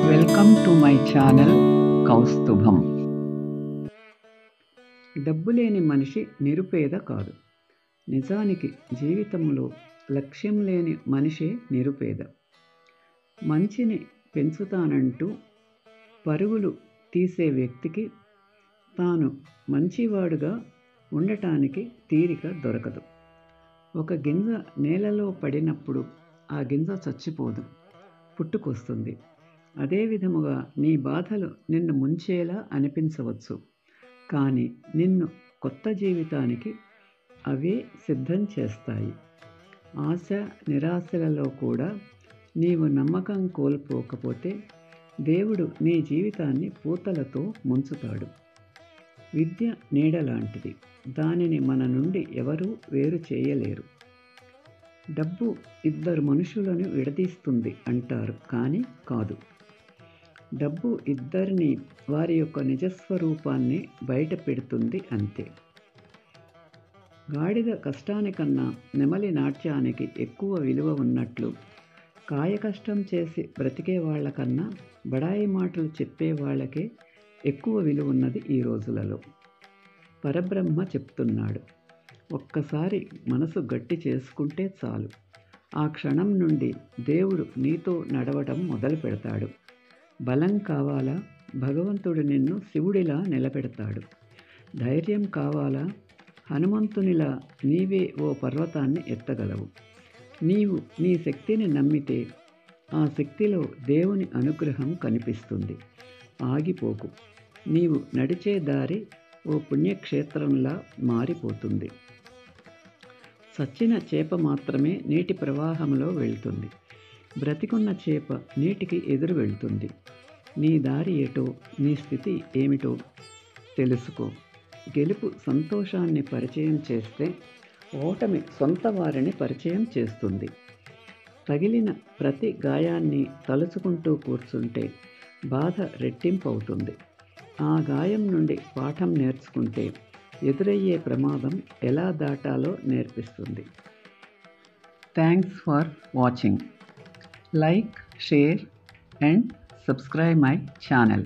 Welcome to my channel Kaustubham. డబ్బు లేని మనిషి నిరుపేద కాదు. నిజానికి జీవితంలో లక్ష్యం లేని మనిషే నిరుపేద. మంచిని పెంచుతానంటూ పరుగులు తీసే వ్యక్తికి తాను మంచివాడుగా ఉండటానికి తీరిక దొరకదు. ఒక గింజ నేలలో పడినప్పుడు ఆ గింజ చచ్చిపోదు, పుట్టుకొస్తుంది. అదే విధముగా నీ బాధలు నిన్ను ముంచేలా అనిపించవచ్చు, కానీ నిన్ను కొత్త జీవితానికి అవే సిద్ధం చేస్తాయి. ఆశ నిరాశలలో కూడా నీవు నమ్మకం కోల్పోకపోతే దేవుడు నీ జీవితాన్ని పూతలతో ముంచుతాడు. విద్య నీడలాంటిది, దానిని మన నుండి ఎవరూ వేరు చేయలేరు. డబ్బు ఇద్దరు మనుషులను విడదీస్తుంది అంటారు, కానీ కాదు. డబ్బు ఇద్దరిని వారి యొక్క నిజస్వరూపాన్ని బయట పెడుతుంది అంతే. గాడిద కష్టానికన్నా నెమలి నాట్యానికి ఎక్కువ విలువ ఉన్నట్లు, కాయకష్టం చేసి బ్రతికే వాళ్ళకన్నా బడాయి మాటలు చెప్పే వాళ్ళకే ఎక్కువ విలువ ఉన్నది ఈ రోజులలో. పరబ్రహ్మ చెప్తున్నాడు, ఒక్కసారి మనసు గట్టి చేసుకుంటే చాలు, ఆ క్షణం నుండి దేవుడు నీతో నడవడం మొదలు పెడతాడు. బలం కావాలా? భగవంతుడు నిన్ను శివుడిలా నిలబెడతాడు. ధైర్యం కావాలా? హనుమంతునిలా నీవే ఓ పర్వతాన్ని ఎత్తగలవు. నీవు నీ శక్తిని నమ్మితే ఆ శక్తిలో దేవుని అనుగ్రహం కనిపిస్తుంది. ఆగిపోకు. నీవు నడిచే దారి ఓ పుణ్యక్షేత్రంలా మారిపోతుంది. చచ్చిన చేప మాత్రమే నీటి ప్రవాహంలో వెళ్తుంది. బ్రతికున్న చేప నీటికి ఎదురు వెళ్తుంది. నీ దారి ఏటో, నీ స్థితి ఏమిటో తెలుసుకో. గెలుపు సంతోషాన్ని పరిచయం చేస్తే ఓటమి సొంత వారిని పరిచయం చేస్తుంది. తగిలిన ప్రతి గాయాన్ని తలుచుకుంటూ కూర్చుంటే బాధ రెట్టింపు అవుతుంది. ఆ గాయం నుండి పాఠం నేర్చుకుంటే ఎదురయ్యే ప్రమాదం ఎలా దాటాలో నేర్పిస్తుంది. Thanks for watching. Like, share and subscribe my channel.